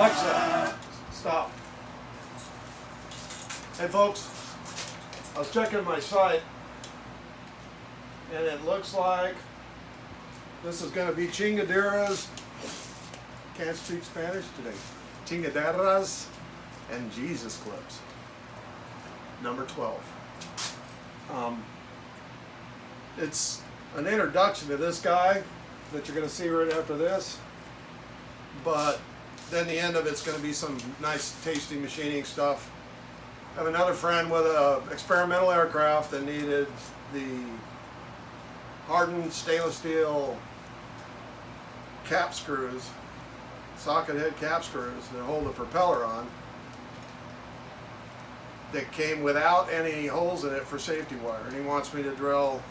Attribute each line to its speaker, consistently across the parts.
Speaker 1: Watch that. Stop. Hey folks, I was checking my site and it looks like this is going to be Chingaderas. Can't speak Spanish today. Chingaderas and Jesus Clips. Number 12. It's an introduction to this guy that you're going to see right after this. But then the end of it's going to be some nice tasty machining stuff. I have another friend with an experimental aircraft that needed the hardened stainless steel cap screws, socket head cap screws that hold the propeller on, that came without any holes in it for safety wire. And he wants me to drill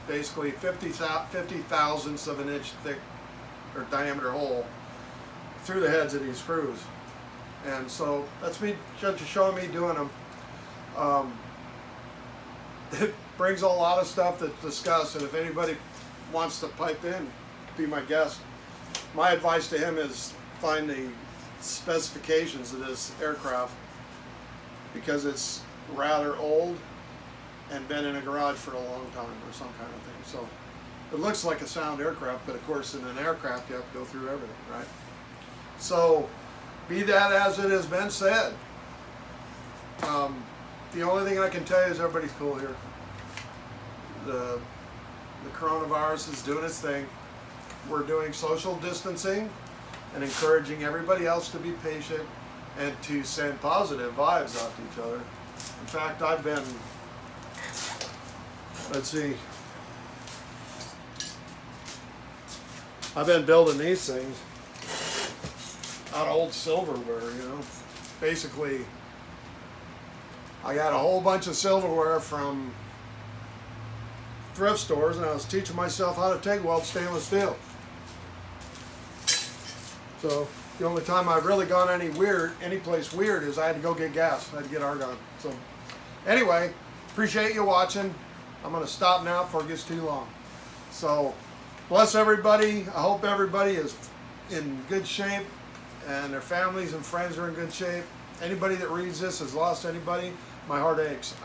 Speaker 1: basically 50 thousandths of an inch thick or diameter hole through the heads of these screws. And so that's me just showing me doing them. It brings a lot of stuff that's discussed, and if anybody wants to pipe in, be my guest. My advice to him is find the specifications of this aircraft, because it's rather old and been in a garage for a long time or some kind of thing. So it looks like a sound aircraft, but of course in an aircraft you have to go through everything, right? So be that as it has been said, the only thing I can tell you is everybody's cool here. The coronavirus is doing its thing. We're doing social distancing and encouraging everybody else to be patient and to send positive vibes out to each other. In fact, I've been, I've been building these things out of old silverware, you know. Basically, I got a whole bunch of silverware from thrift stores, and I was teaching myself how to TIG weld stainless steel. So the only time I've really gone any place weird is I had to go get gas. I had to get argon. So anyway, appreciate you watching. I'm going to stop now before it gets too long. So bless everybody. I hope everybody is in good shape and their families and friends are in good shape. Anybody that reads this has lost anybody, my heart aches.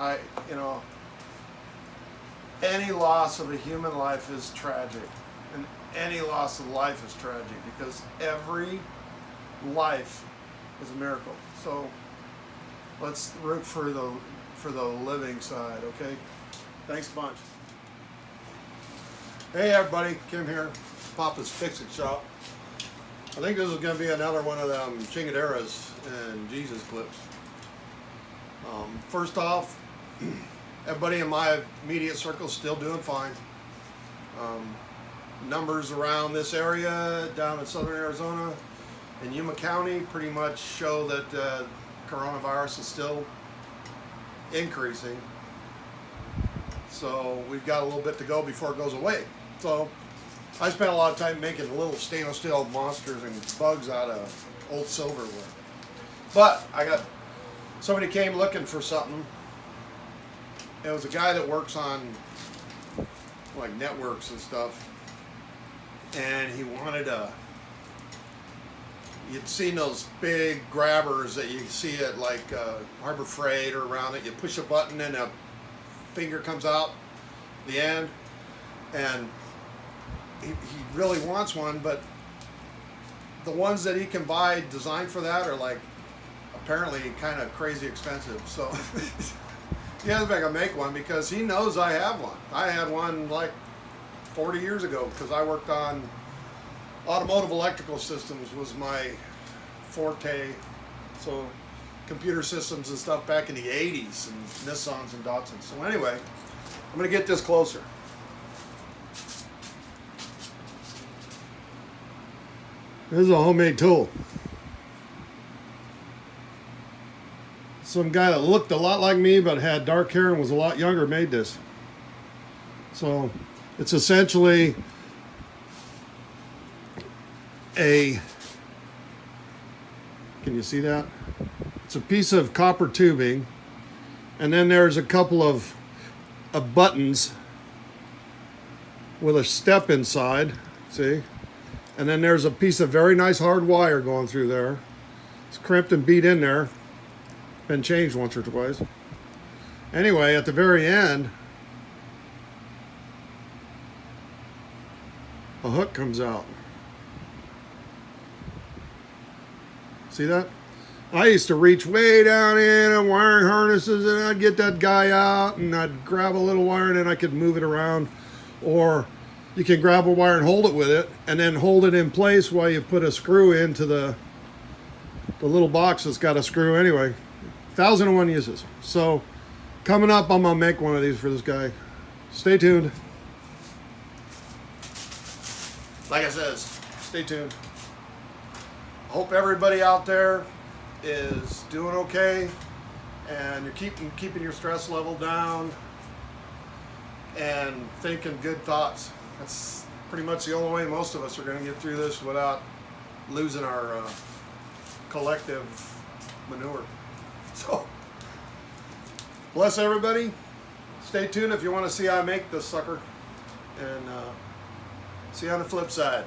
Speaker 1: Any loss of a human life is tragic, and any loss of life is tragic, because every life is a miracle. So let's root for the living side, okay? Thanks a bunch. Hey everybody, Kim here, Papa's Fix-It Shop. I think this is going to be another one of them Chingaderas and Jesus Clips. First off, everybody in my immediate circle is still doing fine. Numbers around this area down in southern Arizona and Yuma County pretty much show that coronavirus is still increasing. So we've got a little bit to go before it goes away. So I spent a lot of time making little stainless steel monsters and bugs out of old silverware. But somebody came looking for something. It was a guy that works on like networks and stuff, and he wanted you'd seen those big grabbers that you see at like Harbor Freight or around it. You push a button and a finger comes out the end, and he really wants one, but the ones that he can buy designed for that are like apparently kind of crazy expensive. So he hasn't been gonna make one because he knows I have one. I had one like 40 years ago because I worked on automotive electrical systems was my forte. So computer systems and stuff back in the 80s, and Nissans and Datsuns. So anyway, I'm gonna get this closer. This is a homemade tool. Some guy that looked a lot like me but had dark hair and was a lot younger made this. So it's essentially can you see that? It's a piece of copper tubing, and then there's a couple of buttons with a step inside, see? And then there's a piece of very nice hard wire going through there. It's crimped and beat in there. Been changed once or twice. Anyway, at the very end, a hook comes out. See that? I used to reach way down in on wiring harnesses, and I'd get that guy out and I'd grab a little wire and then I could move it around. Or you can grab a wire and hold it with it and then hold it in place while you put a screw into the little box that's got a screw anyway. 1,001 uses. So coming up, I'm gonna make one of these for this guy. Stay tuned. Like I says, stay tuned. I hope everybody out there is doing okay and you're keeping your stress level down and thinking good thoughts. That's pretty much the only way most of us are going to get through this without losing our collective manure. So, bless everybody. Stay tuned if you want to see how I make this sucker, and see you on the flip side.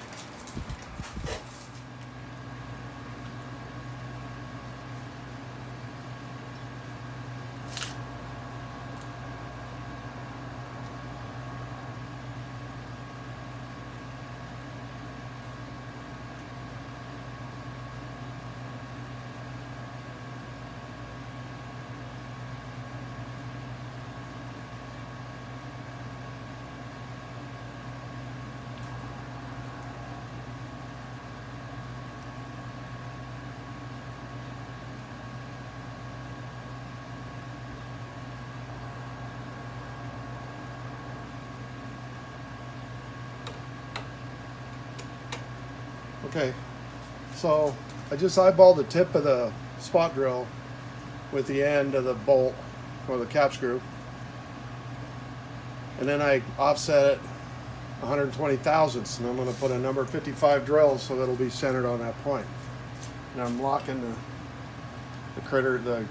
Speaker 1: Okay, so I just eyeballed the tip of the spot drill with the end of the bolt or the cap screw, and then I offset it 120 thousandths, and I'm going to put a number 55 drill so that it'll be centered on that point. And I'm locking the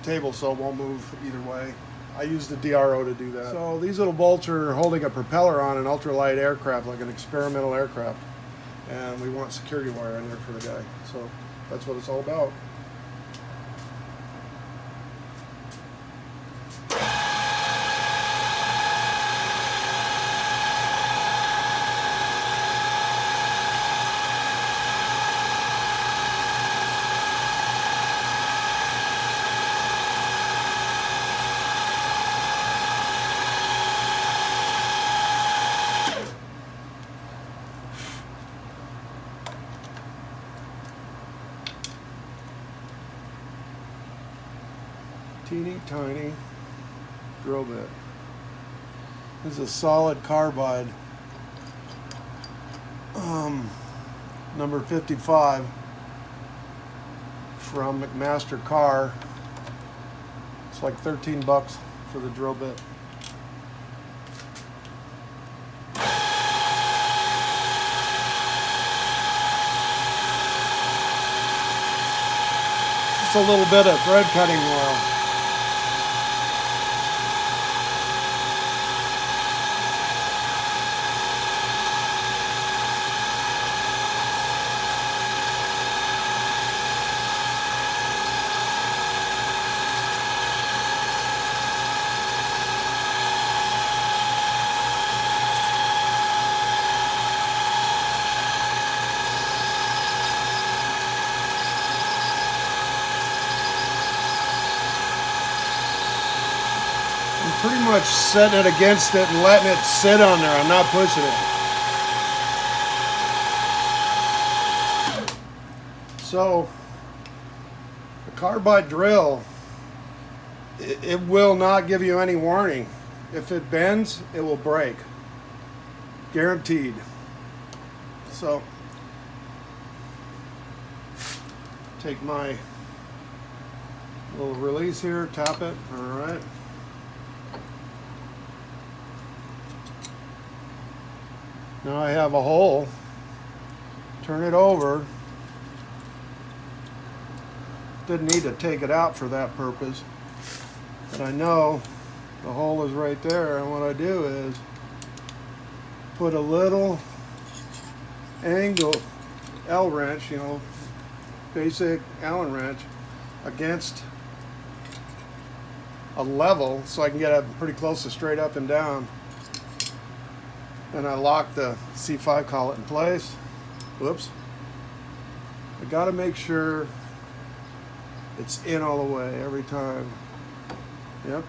Speaker 1: table so it won't move either way. I use the DRO to do that. So these little bolts are holding a propeller on an ultralight aircraft, like an experimental aircraft. And we want security wire in there for the guy. So that's what it's all about. Teeny tiny drill bit. This is a solid carbide, number 55 from McMaster Car. It's like 13 bucks for the drill bit. It's a little bit of thread cutting oil. Pretty much setting it against it and letting it sit on there. I'm not pushing it. So the carbide drill, it will not give you any warning. If it bends, it will break. Guaranteed. So take my little release here, tap it, all right. Now I have a hole, turn it over. Didn't need to take it out for that purpose, but I know the hole is right there, and what I do is put a little angle L wrench, basic Allen wrench against a level so I can get up pretty close to straight up and down. And I lock the C5 collet in place. Whoops. I gotta make sure it's in all the way every time. Yep.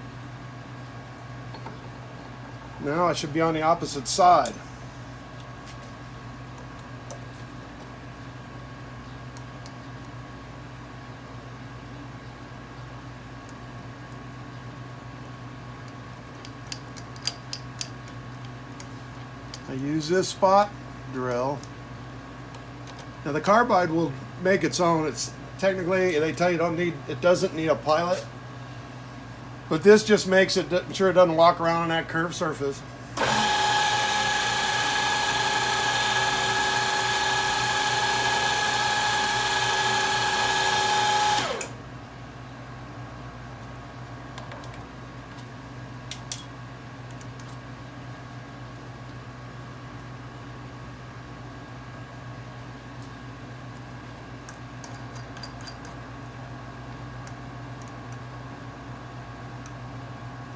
Speaker 1: Now I should be on the opposite side. I use this spot drill. Now the Carbide will make its own. It's technically, they tell you it doesn't need a pilot, but this just makes it sure it doesn't walk around on that curved surface.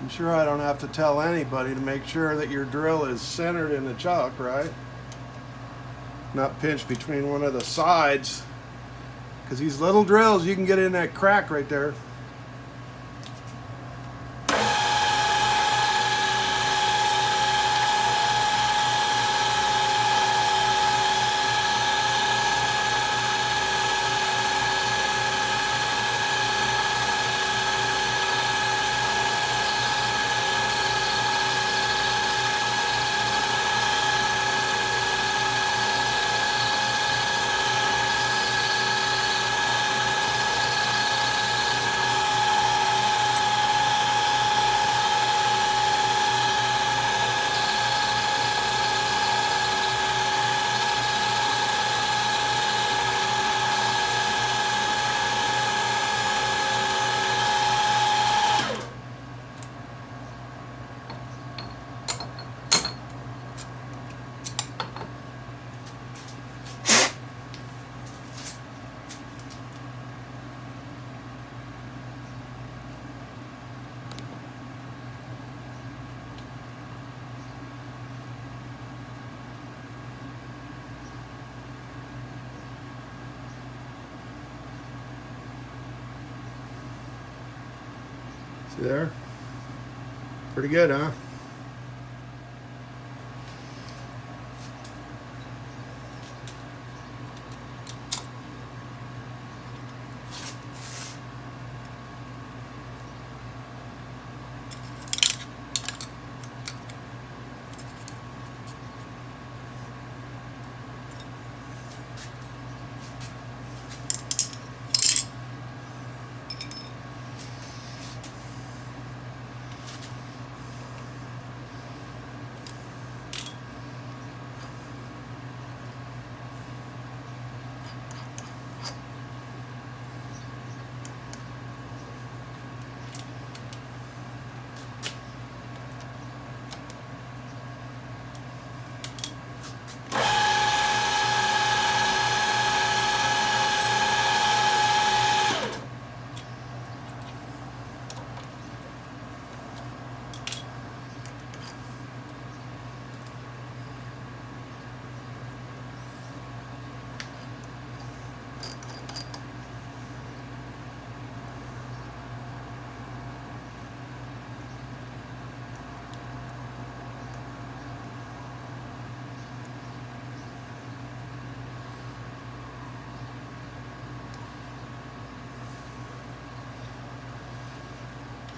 Speaker 1: I'm sure I don't have to tell anybody to make sure that your drill is centered in the chuck, right? Not pinched between one of the sides, because these little drills, you can get in that crack right there. See there? Pretty good, huh?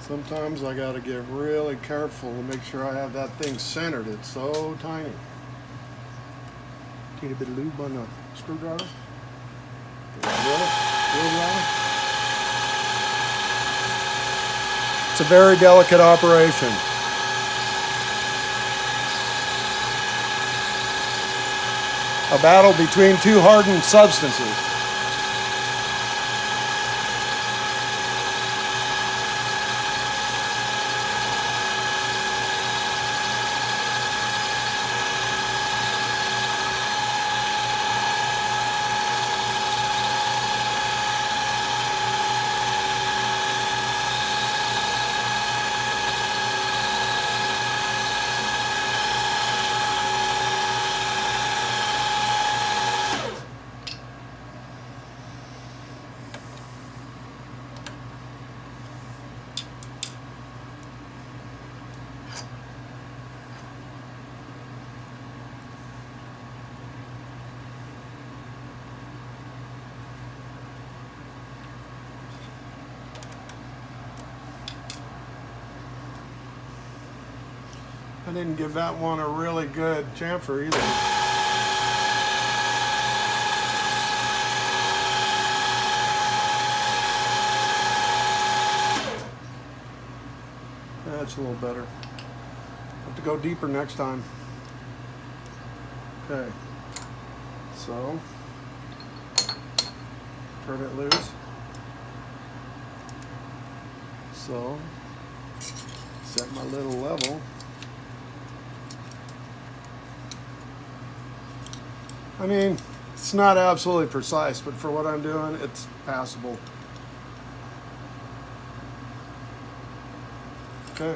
Speaker 1: Sometimes I gotta get really careful to make sure I have that thing centered. It's so tiny. Teeny bit of lube on the screwdriver. It's a very delicate operation. A battle between two hardened substances. I didn't give that one a really good chamfer either. That's a little better. Have to go deeper next time. Okay. So, turn it loose. So, set my little level. I mean, it's not absolutely precise, but for what I'm doing, it's passable. Okay.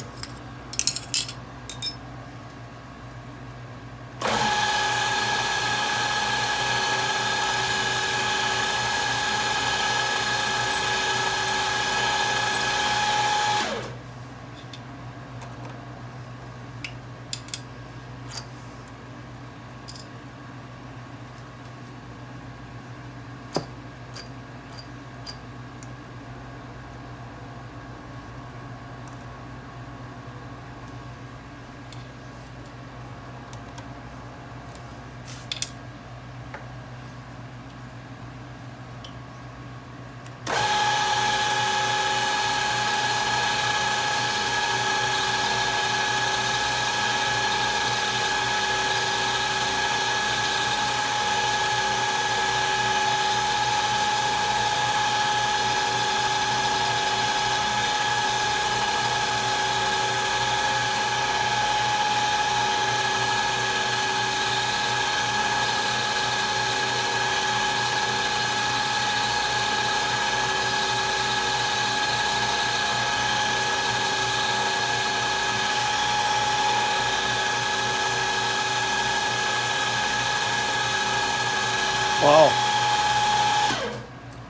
Speaker 1: Wow.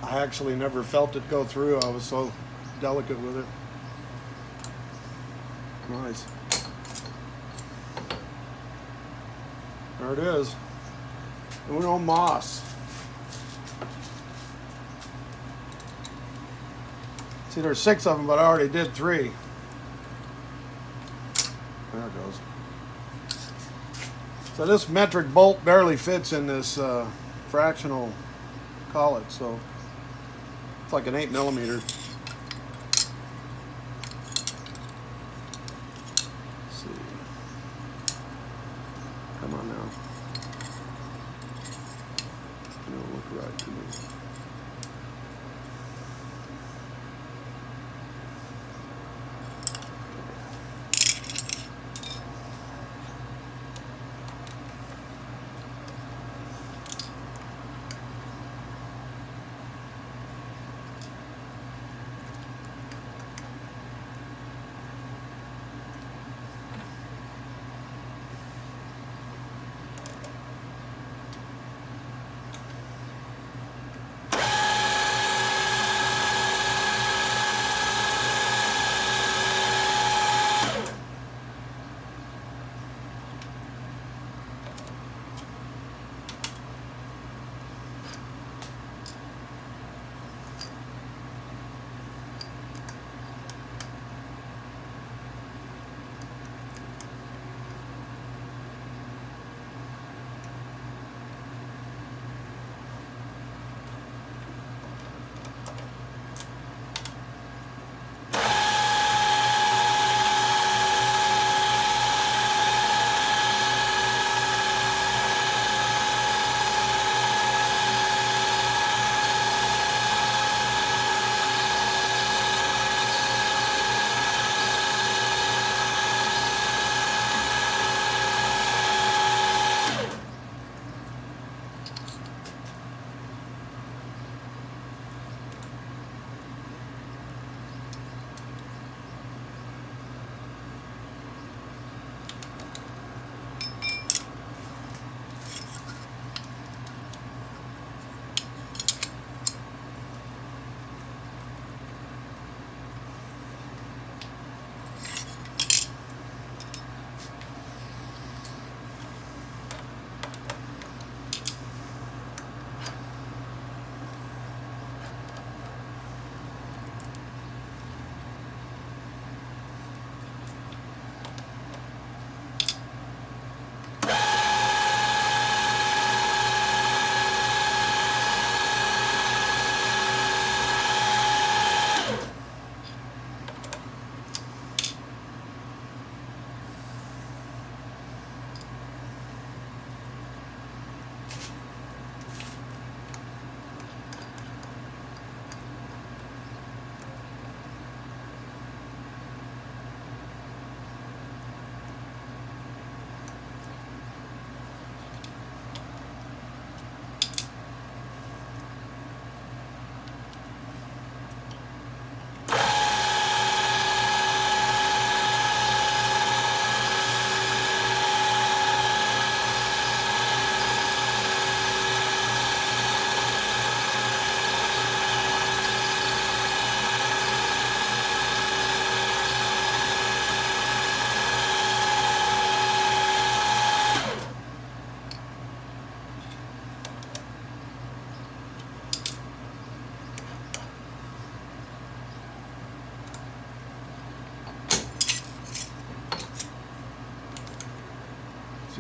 Speaker 1: I actually never felt it go through. I was so delicate with it. Nice. There it is. Uno Mas. See, there's 6 of them, but I already did 3. There it goes. So this metric bolt barely fits in this fractional collet, so it's like an 8mm. Let's see. Come on now. It'll look right to me.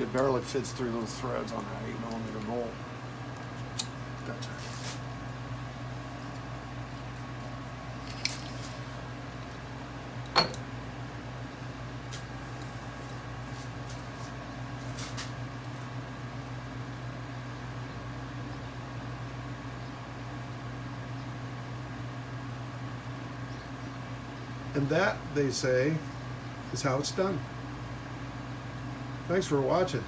Speaker 1: See, it barely fits through those threads on that 8mm bolt. Gotcha. And that, they say, is how it's done. Thanks for watching.